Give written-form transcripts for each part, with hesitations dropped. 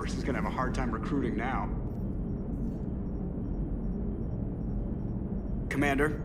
GeForce is gonna have a hard time recruiting now. Commander?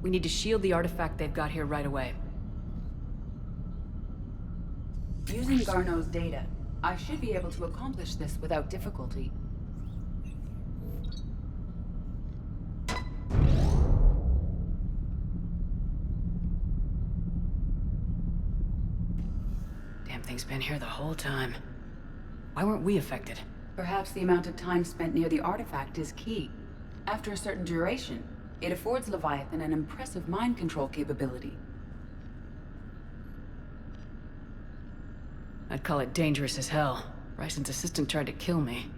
We need to shield the artifact they've got here right away. Using Garneau's data, I should be able to accomplish this without difficulty. Damn thing's been here the whole time. Why weren't we affected? Perhaps the amount of time spent near the artifact is key. After a certain duration, it affords Leviathan an impressive mind control capability. I'd call it dangerous as hell. Bryson's assistant tried to kill me.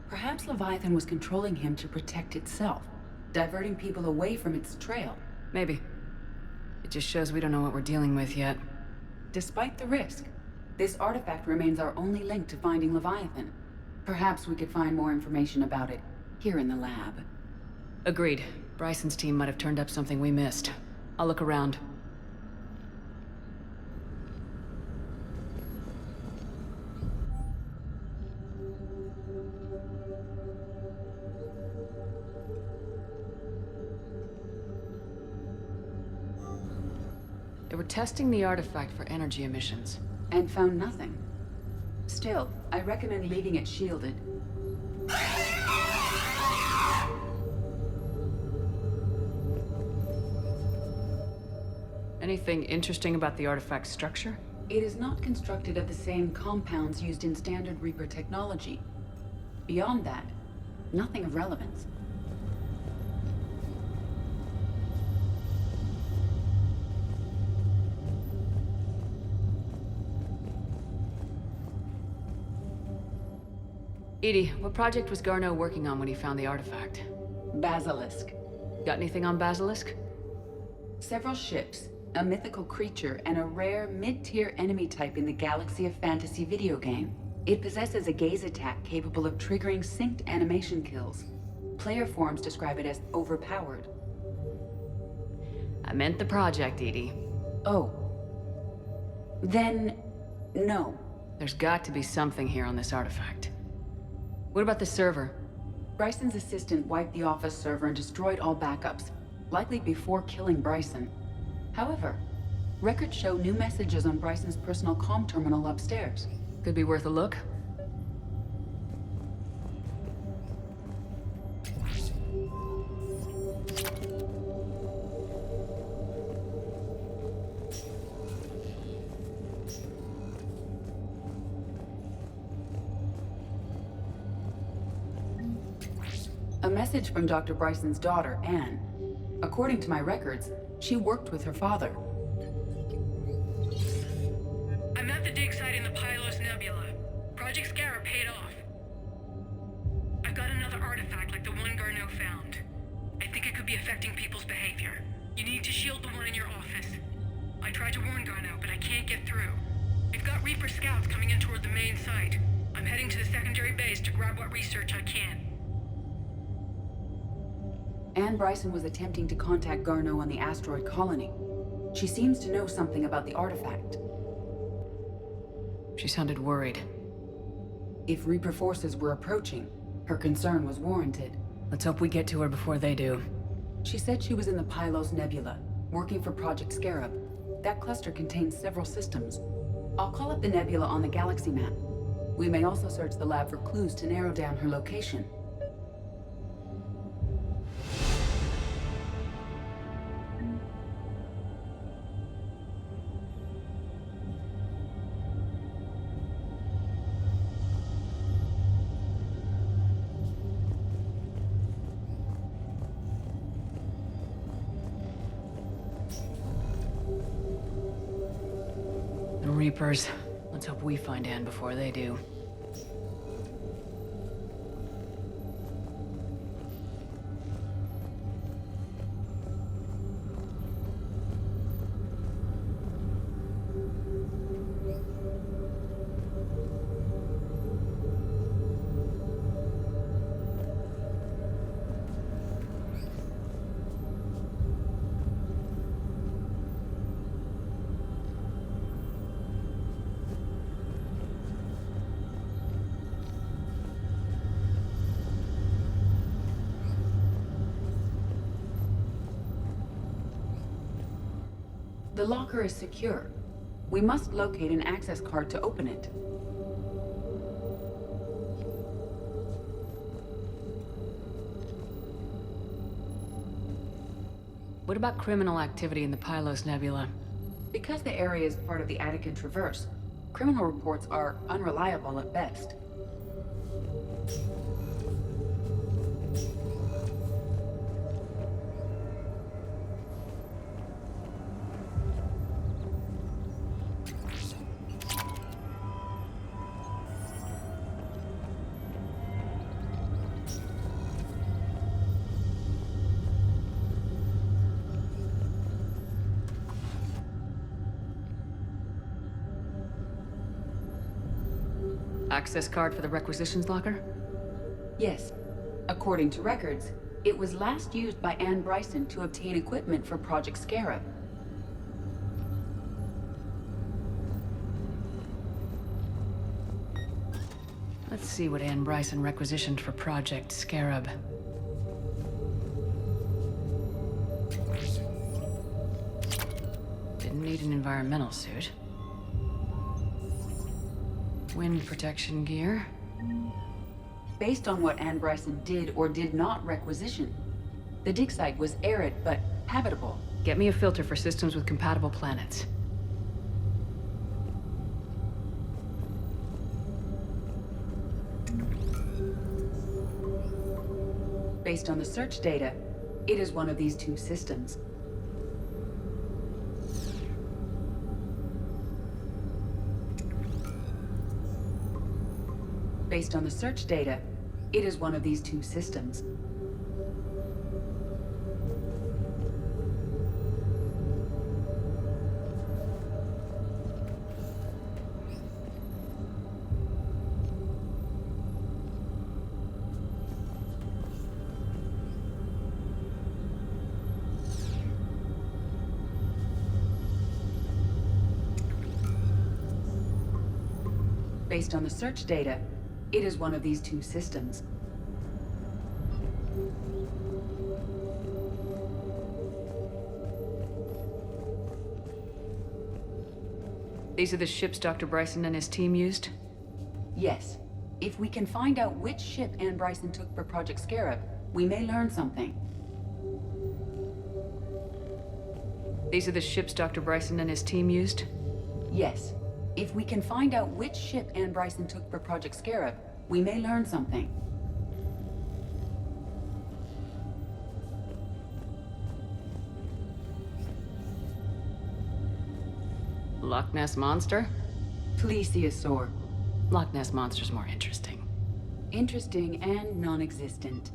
Perhaps Leviathan was controlling him to protect itself, diverting people away from its trail. Maybe. It just shows we don't know what we're dealing with yet. Despite the risk, this artifact remains our only link to finding Leviathan. Perhaps we could find more information about it here in the lab. Agreed. Bryson's team might have turned up something we missed. I'll look around. They were testing the artifact for energy emissions. And found nothing. Still, I recommend leaving it shielded. Anything interesting about the artifact's structure? It is not constructed of the same compounds used in standard Reaper technology. Beyond that, nothing of relevance. Edie, what project was Garneau working on when he found the artifact? Basilisk. Got anything on Basilisk? Several ships, a mythical creature, and a rare mid-tier enemy type in the Galaxy of Fantasy video game. It possesses a gaze attack capable of triggering synced animation kills. Player forums describe it as overpowered. I meant the project, Edie. Oh. Then, no. There's got to be something here on this artifact. What about the server? Bryson's assistant wiped the office server and destroyed all backups, likely before killing Bryson. However, records show new messages on Bryson's personal comm terminal upstairs. Could be worth a look. A message from Dr. Bryson's daughter, Anne. According to my records, she worked with her father. I'm at the dig site in the Pylos Nebula. Project Scarab paid off. I've got another artifact like the one Garneau found. I think it could be affecting people's behavior. You need to shield the one in your office. I tried to warn Garneau, but I can't get through. We've got Reaper scouts coming in toward the main site. I'm heading to the secondary base to grab what research I can. Anne Bryson was attempting to contact Garneau on the asteroid colony. She seems to know something about the artifact. She sounded worried. If Reaper forces were approaching, her concern was warranted. Let's hope we get to her before they do. She said she was in the Pylos Nebula, working for Project Scarab. That cluster contains several systems. I'll call up the nebula on the galaxy map. We may also search the lab for clues to narrow down her location. The Reapers. Let's hope we find Anne before they do. The locker is secure. We must locate an access card to open it. What about criminal activity in the Pylos Nebula? Because the area is part of the Attica Traverse, criminal reports are unreliable at best. Access card for the requisitions locker? Yes. According to records, it was last used by Anne Bryson to obtain equipment for Project Scarab. Let's see what Anne Bryson requisitioned for Project Scarab. Didn't need an environmental suit. Wind protection gear. Based on what Anne Bryson did or did not requisition, the dig site was arid but habitable. Get me a filter for systems with compatible planets. Based on the search data, it is one of these two systems. Based on the search data, it is one of these two systems. Based on the search data, it is one of these two systems. These are the ships Dr. Bryson and his team used? Yes. If we can find out which ship Anne Bryson took for Project Scarab, we may learn something. These are the ships Dr. Bryson and his team used? Yes. If we can find out which ship Anne Bryson took for Project Scarab, we may learn something. Loch Ness Monster? Plesiosaur. Loch Ness Monster's more interesting. Interesting and non-existent.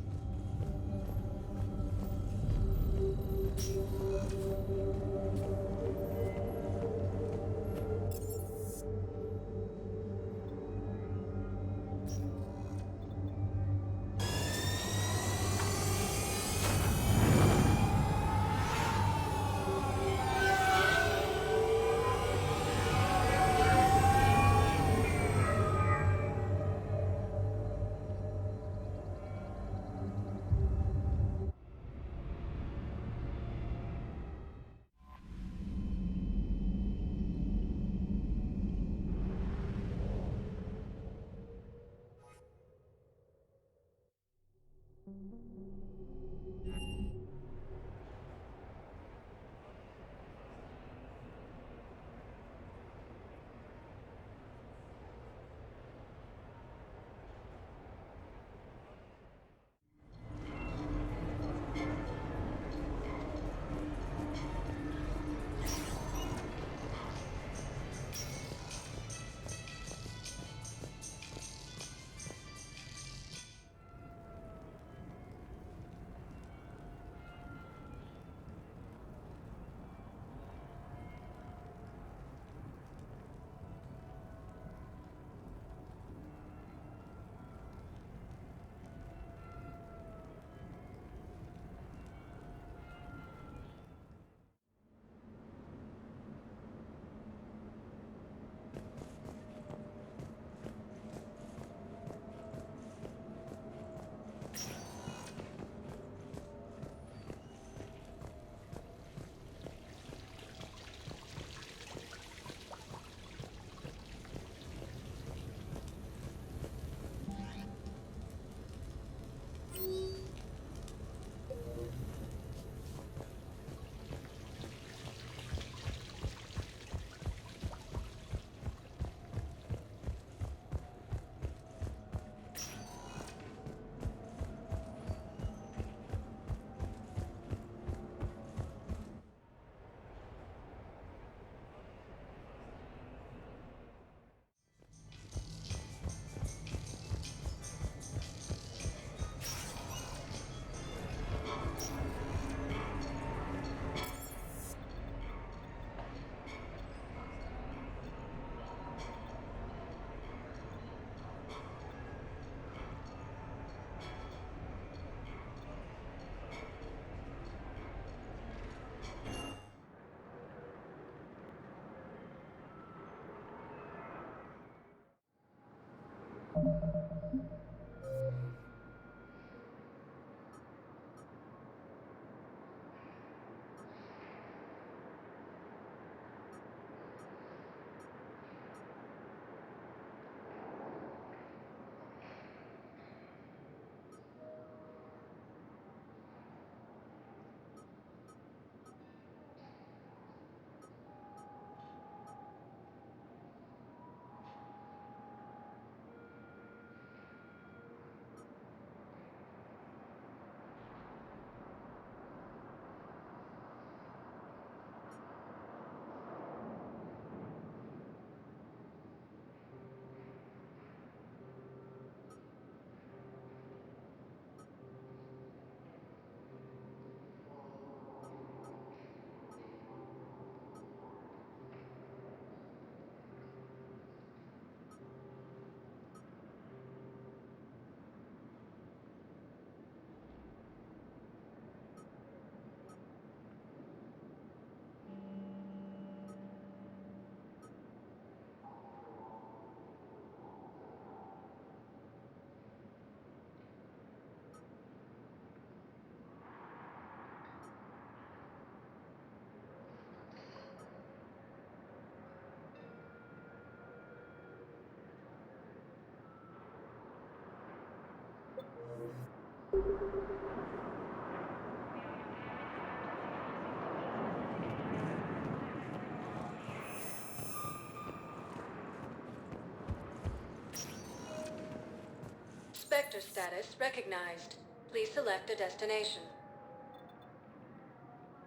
Spectre status recognized. Please select a destination.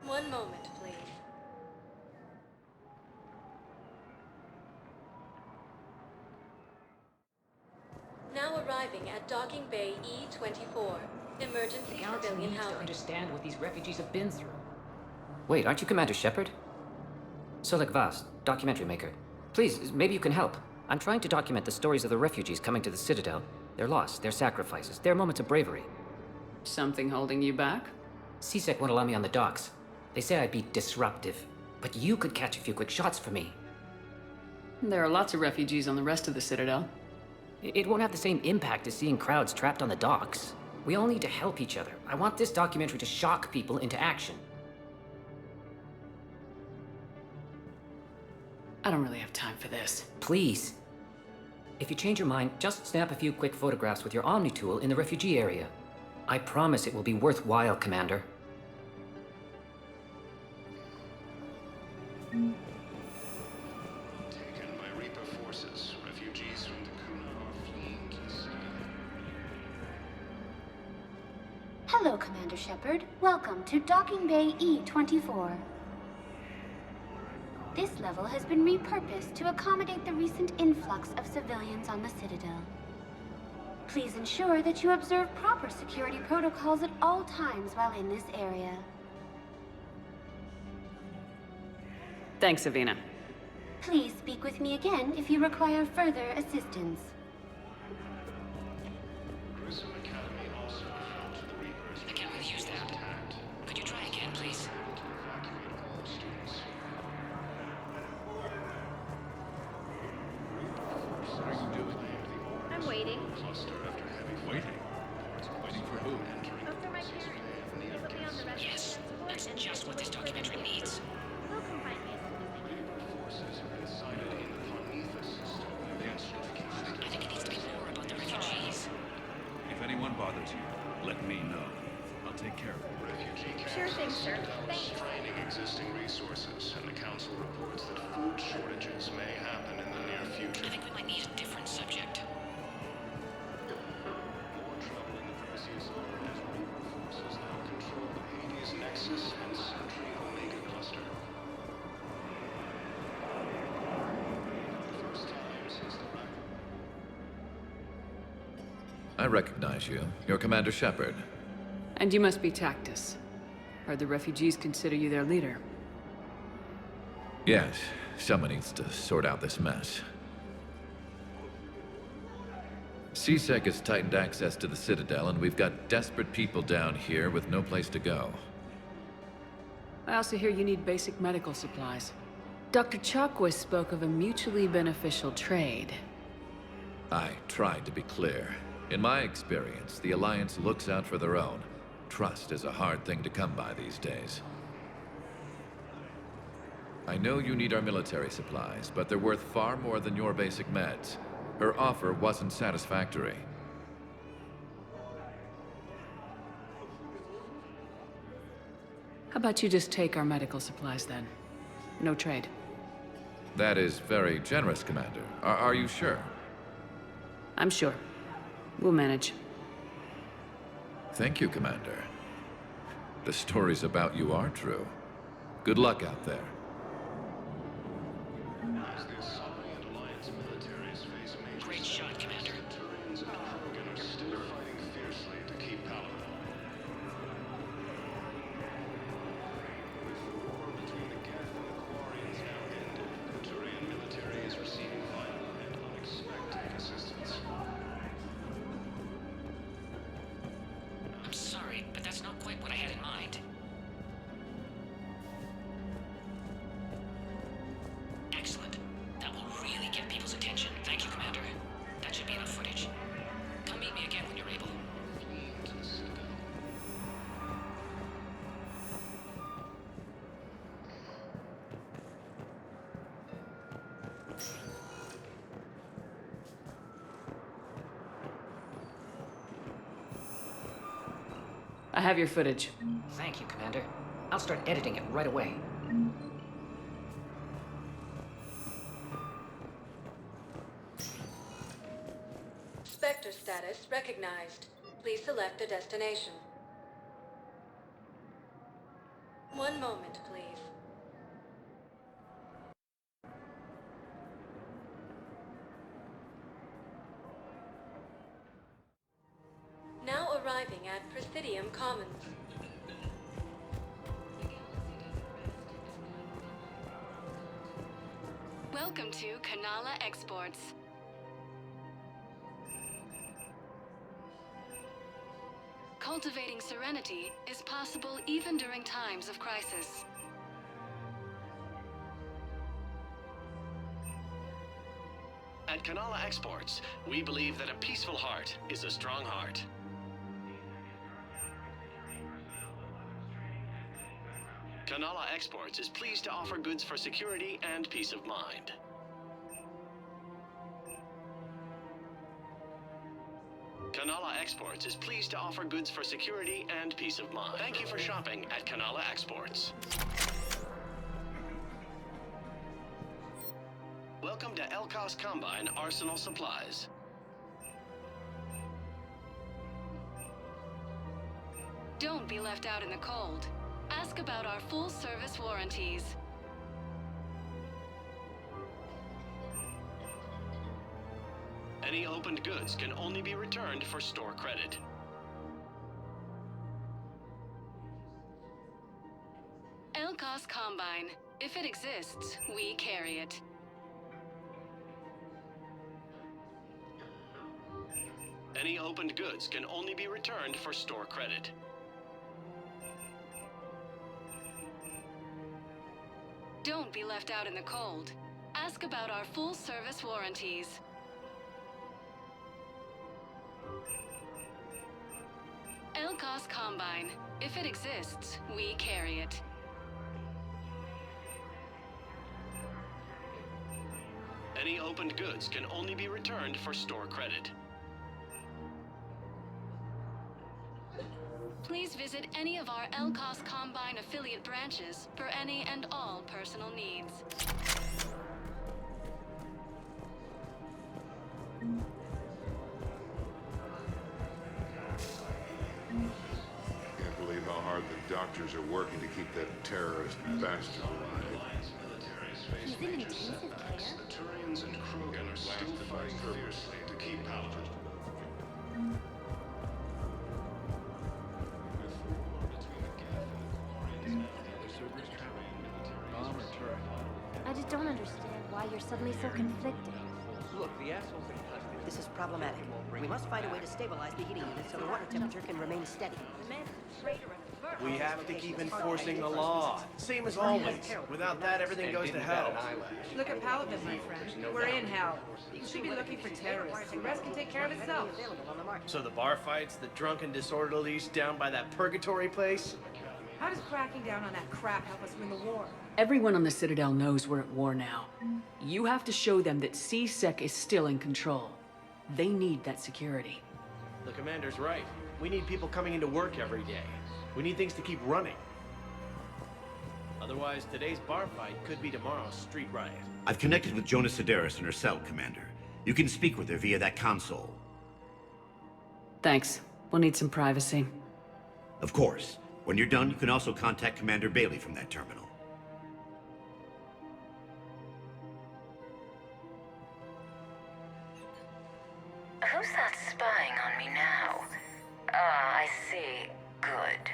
One moment, please. Now arriving at Docking Bay E-24. Emergency Galaxy civilian needs to housing. understand what these refugees have been through. Wait, aren't you Commander Shepard? Solek Vast, documentary maker. Please, maybe you can help. I'm trying to document the stories of the refugees coming to the Citadel. Their loss, their sacrifices, their moments of bravery. Something holding you back? CSEC won't allow me on the docks. They say I'd be disruptive. But you could catch a few quick shots for me. There are lots of refugees on the rest of the Citadel. It won't have the same impact as seeing crowds trapped on the docks. We all need to help each other. I want this documentary to shock people into action. I don't really have time for this. Please. If you change your mind, just snap a few quick photographs with your Omni tool in the refugee area. I promise it will be worthwhile, Commander. Taken by Reaper forces. Refugees from Dakuna are fleeing Kisa. Hello, Commander Shepard. Welcome to Docking Bay E-24. This level has been repurposed to accommodate the recent influx of civilians on the Citadel. Please ensure that you observe proper security protocols at all times while in this area. Thanks, Avina. Please speak with me again if you require further assistance. Grissom Academy also fell to the Reapers. I can't really use that. Attacked. Could you try again, please? Evacuate all students. What are you doing? I'm waiting. Cluster after heavy Waiting? Waiting for who? Oh, for my parents. They put me on the rest Yes, that's just what this documentary needs. They'll come find me as soon as they can. forces have been sighted in the Ponetha system. I think it needs to be more about the refugees. If anyone bothers you, let me know. I'll take care of it. Refugee camps Sure thing, sir. Thanks. straining existing resources, and the council reports that food shortages may happen in the near future. I think we might need a different subject. More trouble in the Perseus zone as Reaper forces now control the Helios Nexus and Sentry Omega cluster. First time since the I recognize you. You're Commander Shepard. And you must be Tactus. Heard the refugees consider you their leader. Yes, someone needs to sort out this mess. CSEC has tightened access to the Citadel, and we've got desperate people down here with no place to go. I also hear you need basic medical supplies. Dr. Chakwas spoke of a mutually beneficial trade. I tried to be clear. In my experience, the Alliance looks out for their own. Trust is a hard thing to come by these days. I know you need our military supplies, but they're worth far more than your basic meds. Her offer wasn't satisfactory. How about you just take our medical supplies then? No trade. That is very generous, Commander. Are you sure? I'm sure. We'll manage. Thank you, Commander. The stories about you are true. Good luck out there. As the Asari and Alliance militaries face major Great shot, Commander. Turians and Krogan are still fighting fiercely to keep Paladin. With the war between the Geth and the Quarians now ended, the Turian military is receiving vital and unexpected assistance. I'm sorry, but that's not quite what I had in mind. Excellent. That will really get people's attention. Thank you, Commander. That should be enough footage. Come meet me again when you're able. Fleeing to the Citadel. I have your footage. Thank you, Commander. I'll start editing it right away. Spectre status recognized. Please select a destination. One moment, please. Now arriving at Presidium Commons. Welcome to Kanala Exports. Cultivating serenity is possible even during times of crisis. At Kanala Exports, we believe that a peaceful heart is a strong heart. Kanala Exports is pleased to offer goods for security and peace of mind. Kanala Exports is pleased to offer goods for security and peace of mind. Thank you for shopping at Kanala Exports. Welcome to Elkos Combine Arsenal Supplies. Don't be left out in the cold. Ask about our full-service warranties. Any opened goods can only be returned for store credit. Elkos Combine. If it exists, we carry it. Any opened goods can only be returned for store credit. Don't be left out in the cold. Ask about our full-service warranties. Elkos Combine. If it exists, we carry it. Any opened goods can only be returned for store credit. Please visit any of our Elkos Combine affiliate branches for any and all personal needs. Can't believe how hard the doctors are working to keep that terrorist bastard alive. Face major setbacks. The Turians and Krogan are still fighting fiercely to keep Paladin. With the war between the Geth and the Quarians now ended, the Turian military is I just don't understand why you're suddenly so conflicted. Look, This is problematic. We must find a way to stabilize the heating unit so the water temperature can remain steady. We have to keep enforcing the law. Same as always. Without that, everything goes to hell. Look at Paladin, my friend. We're in hell. You should be looking for terrorists. The rest can take care of itself. So the bar fights, the drunken disorderlies down by that purgatory place? How does cracking down on that crap help us win the war? Everyone on the Citadel knows we're at war now. You have to show them that C-Sec is still in control. They need that security. The commander's right. We need people coming into work every day. We need things to keep running. Otherwise, today's bar fight could be tomorrow's street riot. I've connected with Jonas Sedaris in her cell, Commander. You can speak with her via that console. Thanks. We'll need some privacy. Of course. When you're done, you can also contact Commander Bailey from that terminal. Who's that spying on me now? Ah, I see. Good.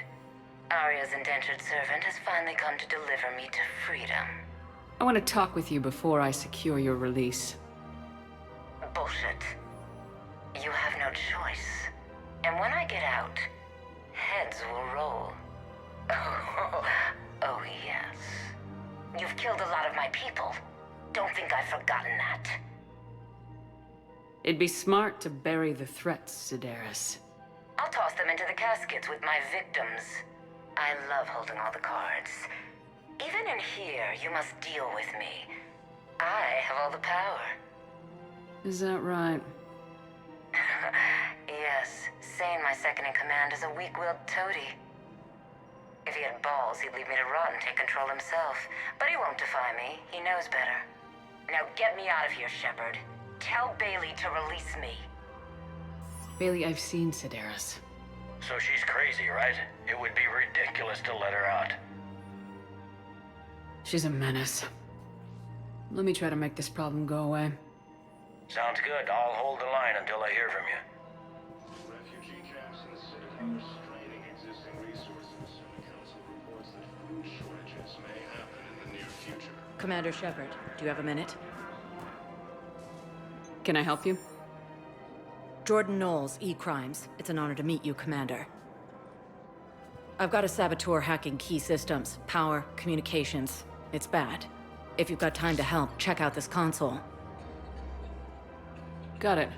Arya's indentured servant has finally come to deliver me to freedom. I want to talk with you before I secure your release. Bullshit. You have no choice. And when I get out, heads will roll. Oh, yes. You've killed a lot of my people. Don't think I've forgotten that. It'd be smart to bury the threats, Sedaris. I'll toss them into the caskets with my victims. I love holding all the cards. Even in here, you must deal with me. I have all the power. Is that right? Yes, Sane, my second-in-command, is a weak-willed toady. If he had balls, he'd leave me to rot and take control himself. But he won't defy me. He knows better. Now get me out of here, Shepard. Tell Bailey to release me. Bailey, I've seen Sedaris. So she's crazy, right? It would be ridiculous to let her out. She's a menace. Let me try to make this problem go away. Sounds good. I'll hold the line until I hear from you. Refugee camps in the Citadel are straining existing resources. The Council reports that food shortages may happen in the near future. Commander Shepard, do you have a minute? Can I help you? Jordan Knowles, E-Crimes. It's an honor to meet you, Commander. I've got a saboteur hacking key systems, power, communications. It's bad. If you've got time to help, check out this console. Got it.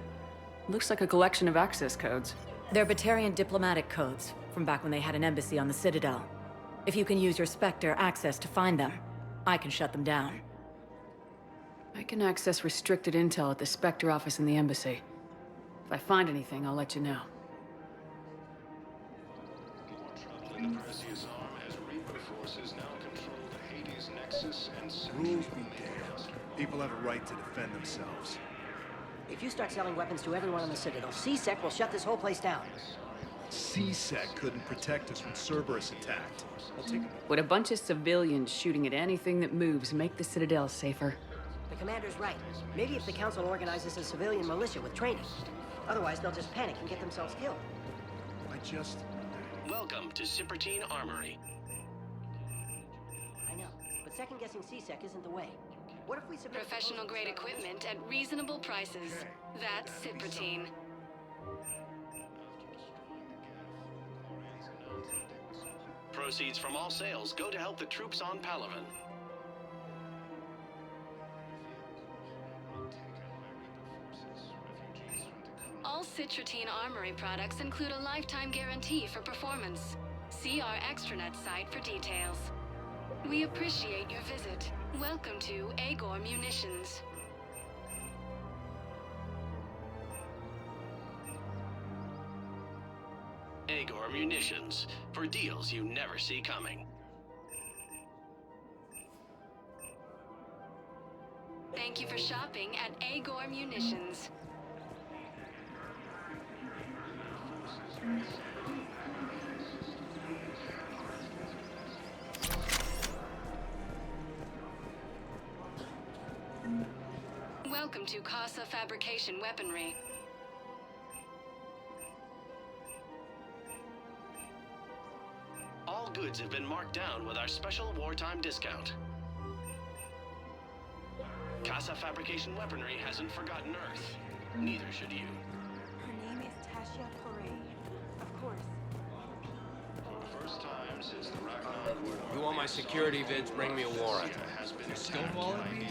Looks like a collection of access codes. They're Batarian diplomatic codes, from back when they had an embassy on the Citadel. If you can use your Spectre access to find them, I can shut them down. I can access restricted intel at the Spectre office in the embassy. If I find anything, I'll let you know. In the Perseus arm, as Reaper forces now control the Hades Nexus and Rules be damned. People have a right to defend themselves. If you start selling weapons to everyone on the Citadel, C-Sec will shut this whole place down. C-Sec couldn't protect us when Cerberus attacked. I'll take Would a bunch of civilians shooting at anything that moves make the Citadel safer? The commander's right. Maybe if the Council organizes a civilian militia with training. Otherwise, they'll just panic and get themselves killed. Welcome to Cypertine Armory. I know, but second-guessing C-Sec isn't the way. What if we submit Professional-grade equipment at reasonable prices. That's Cypertine. Proceeds from all sales go to help the troops on Palaven. All Cypertine Armory products include a lifetime guarantee for performance. See our extranet site for details. We appreciate your visit. Welcome to Agor Munitions. Agor Munitions, for deals you never see coming. Thank you for shopping at Agor Munitions. Welcome to Casa Fabrication Weaponry. All goods have been marked down with our special wartime discount. Casa Fabrication Weaponry hasn't forgotten Earth. Neither should you. Her name is Tasha Correa. Of course. For the first time since the Ragnar Court, You want my security vids? Bring me a warrant. has been Stonewalling me?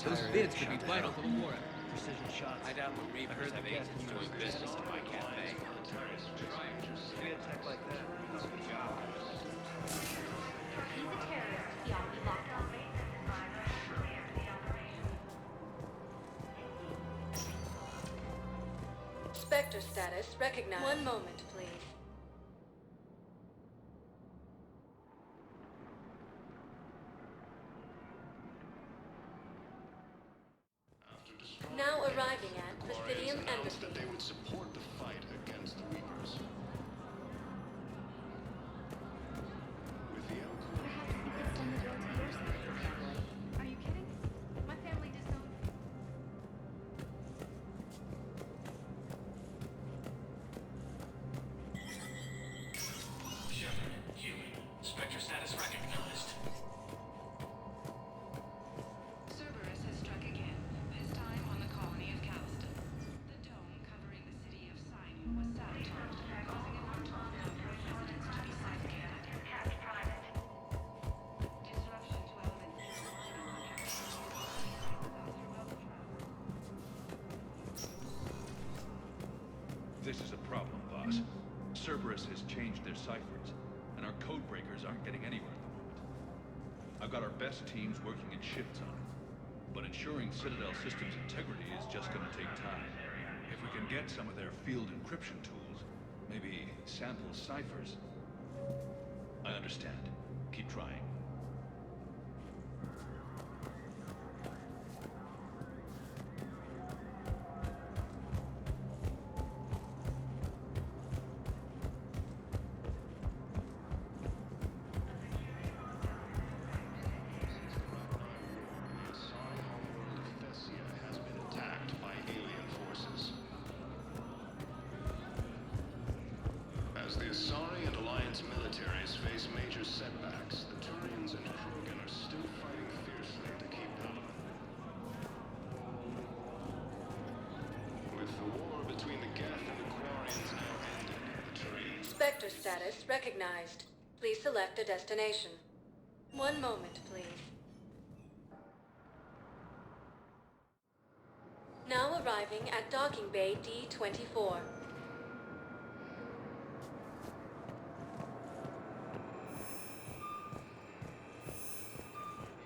Those vids could be vital to the war effort. Precision shots. I doubt the Reapers have agents doing business in my cafe. He's a terrorist. He ought to be locked up. Spectre status recognized. One moment, please. Now arriving at Presidium Embassy. That they would support the fight against the Reapers. With the Are you kidding? My family disowned me. Shepard, human. Spectre status recognized. Cerberus has struck again, this time on the colony of Calliston. The dome covering the city of Sinew was sabotaged, causing an unknown number of residents to be suffocated. Disruption to elements in This is a problem, boss. Cerberus has changed their ciphers, and our code breakers aren't getting anywhere at the moment. I've got our best teams working in shifts on it, but ensuring Citadel systems integrity is just gonna take time. If we can get some of their field encryption tools, maybe sample ciphers. I understand. Keep trying. has been attacked by alien forces. As the Asari and Alliance militaries face major setbacks, the Turians and Krogan are still fighting fiercely to keep them. With the war between the Geth and the Quarians now ended, the Turians... Spectre status recognized. Please select a destination. One moment, please. Now arriving at Docking Bay D-24.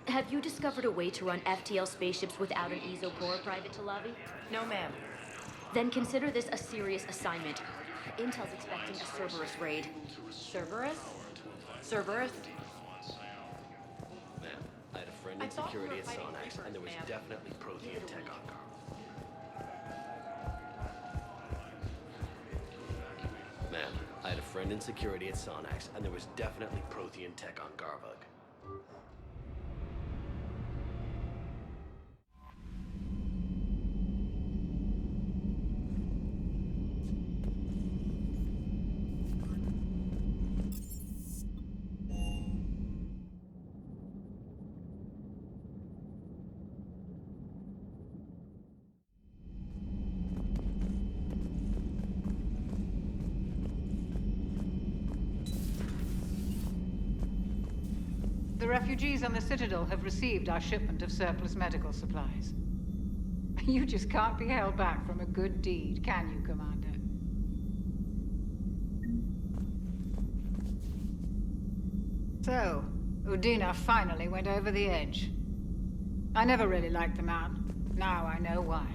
Have you discovered a way to run FTL spaceships without an ESO core, Private Talavi? No, ma'am. Then consider this a serious assignment. Intel's expecting a Cerberus raid. Cerberus? Cerberus? Ma'am, I had a friend in security at Sonax, and there was definitely Prothean tech on guard. Ma'am, I had a friend in security at Sonax, and there was definitely Prothean tech on Garvug. The refugees on the Citadel have received our shipment of surplus medical supplies. You just can't be held back from a good deed, can you, Commander? So, Udina finally went over the edge. I never really liked the man. Now I know why.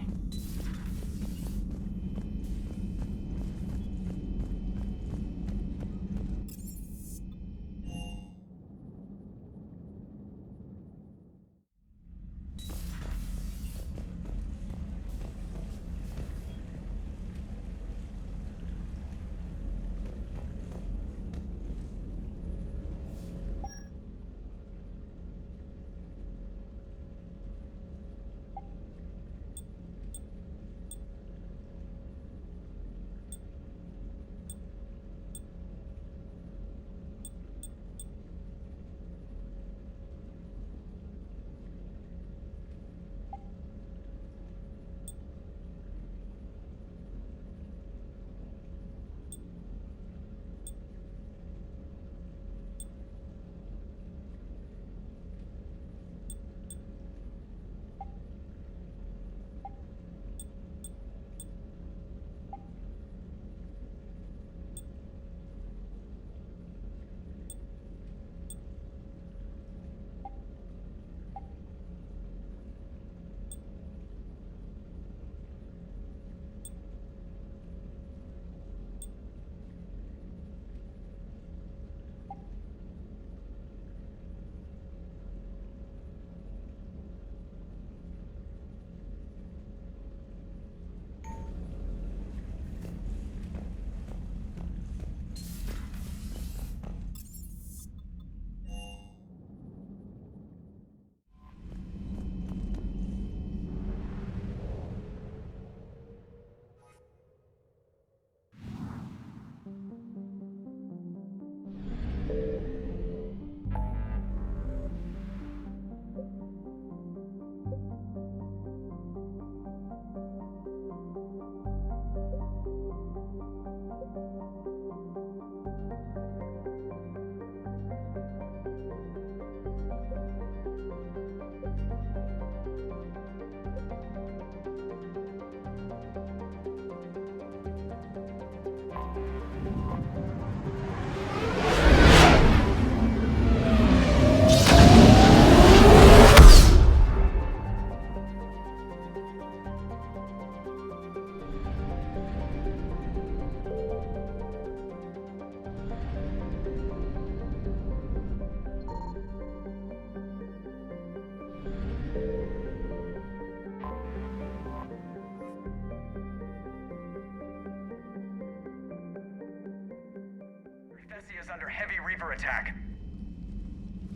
under heavy Reaper attack.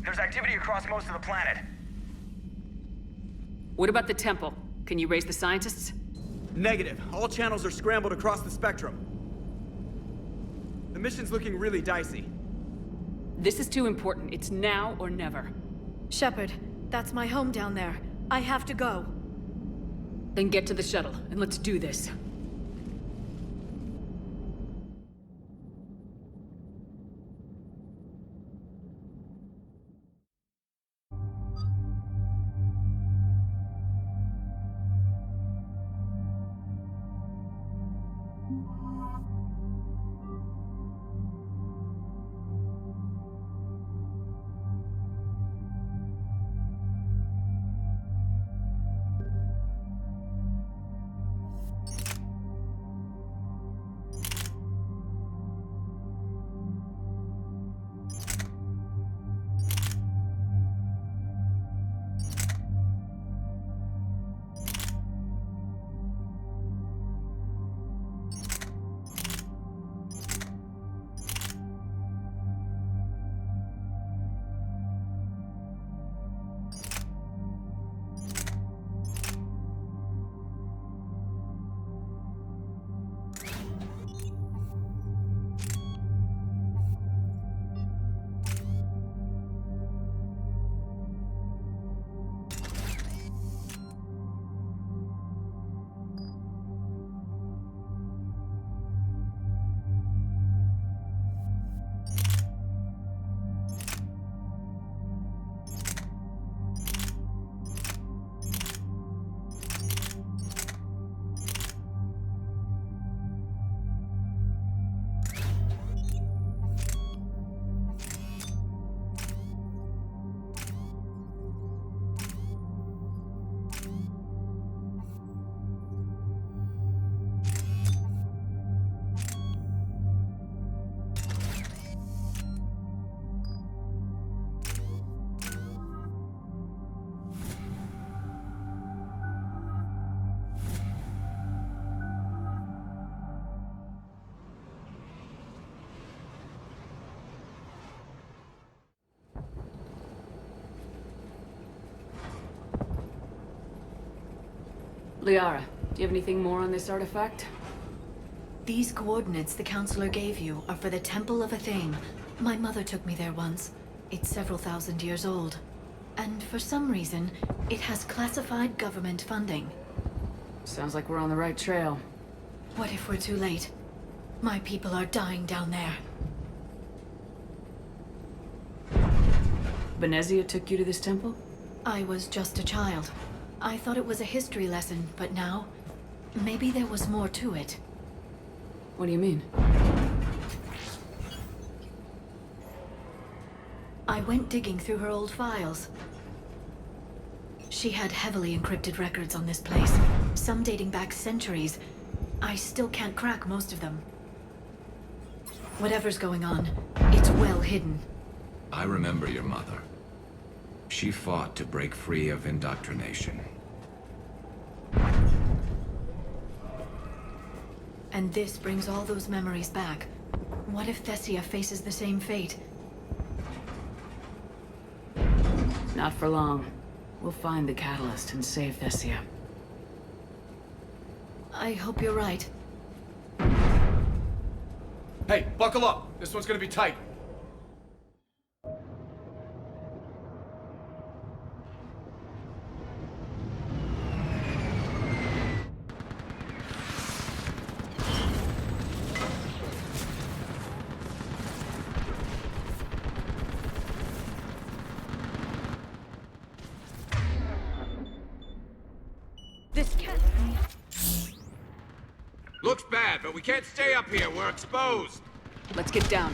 There's activity across most of the planet. What about the temple? Can you raise the scientists? Negative. All channels are scrambled across the spectrum. The mission's looking really dicey. This is too important. It's now or never. Shepard, that's my home down there. I have to go. Then get to the shuttle, and let's do this. Liara, do you have anything more on this artifact? These coordinates the Counselor gave you are for the Temple of a Thing. My mother took me there once. It's several thousand years old. And for some reason, it has classified government funding. Sounds like we're on the right trail. What if we're too late? My people are dying down there. Venezia took you to this temple? I was just a child. I thought it was a history lesson, but now, maybe there was more to it. What do you mean? I went digging through her old files. She had heavily encrypted records on this place, some dating back centuries. I still can't crack most of them. Whatever's going on, it's well hidden. I remember your mother. She fought to break free of indoctrination. And this brings all those memories back. What if Thessia faces the same fate? Not for long. We'll find the catalyst and save Thessia. I hope you're right. Hey, buckle up! This one's gonna be tight. Looks bad, but we can't stay up here. We're exposed. Let's get down.